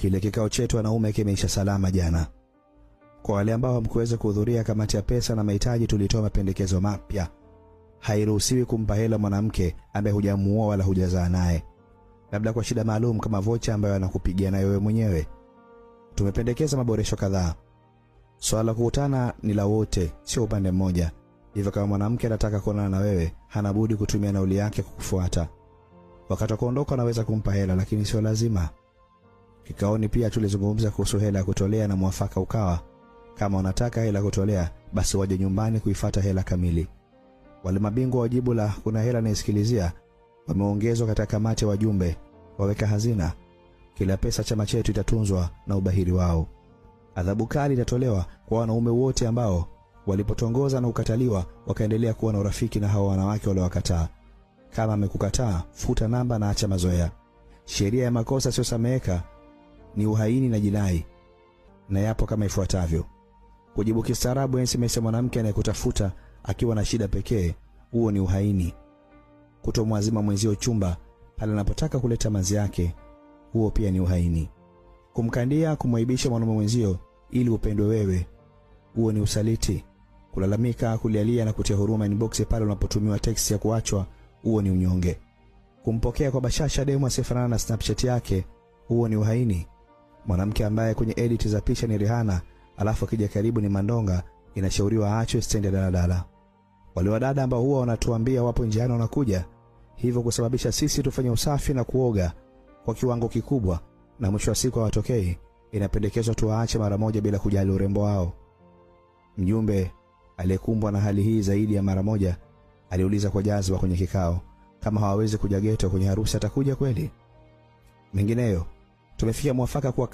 Kile kikao chetu wanaume kimeisha salama jana. Kwa wale ambao hamkuweza kuhudhuria kamati ya pesa na mahitaji, tulitoa mapendekezo mapya. Hairuhusiwi kumpa hela mwanamke ambaye hujamuoa wala hujazaa naye, labda kwa shida maalum kama vocha ambayo anakupigia nayo wewe mwenyewe. Tumependekeza maboresho kadhaa. Swala la kukutana ni la wote, sio upande mmoja. Hivyo kama mwanamke anataka kuonana na wewe, hana budi kutumia nauli yake kukufuata. Wakati wa kuondoka anaweza kumpa hela, lakini sio lazima. Kikaoni pia tulizungumza kuhusu hela ya kutolea na mwafaka ukawa, kama unataka hela kutolea basi waje nyumbani kuifuata hela kamili. Wale mabingwa wa jibu la kuna hela naisikilizia wameongezwa katika kamati ya wajumbe waweka hazina. Kila pesa chama chetu itatunzwa na ubahiri wao. Adhabu kali itatolewa kwa wanaume wote ambao walipotongoza na ukataliwa wakaendelea kuwa na urafiki na hao wanawake waliowakataa. Kama amekukataa, futa namba na acha mazoea. Sheria ya makosa sio sameheka ni uhaini na jinai, na yapo kama ifuatavyo. Kujibu kistaarabu SMS ya mwanamke anayekutafuta akiwa na shida pekee, huo ni uhaini. Kutomwazima mwenzio chumba pale anapotaka kuleta manzi yake, huo pia ni uhaini. Kumkandia, kumwaibisha mwanamume mwenzio ili upendwe wewe, huo ni usaliti. Kulalamika, kulialia na kutia huruma inbox pale unapotumiwa text ya kuachwa, huo ni unyonge. Kumpokea kwa bashasha demu asifanana na Snapchat yake, huo ni uhaini. Mwanamke ambaye kwenye edit za picha ni Rihanna alafu akija karibu ni Mandonga, inashauriwa aachwe stendi ya daladala. Wale wadada ambao huwa wanatuambia wapo njiani wanakuja, hivyo kusababisha sisi tufanye usafi na kuoga kwa kiwango kikubwa na mwisho wa siku hawatokei, inapendekezwa tuwaache mara moja bila kujali urembo wao. Mjumbe aliyekumbwa na hali hii zaidi ya mara moja aliuliza kwa jazba kwenye kikao kama hawawezi kuja geto kwenye harusi atakuja kweli. Mengineyo tumefikia mwafaka kwa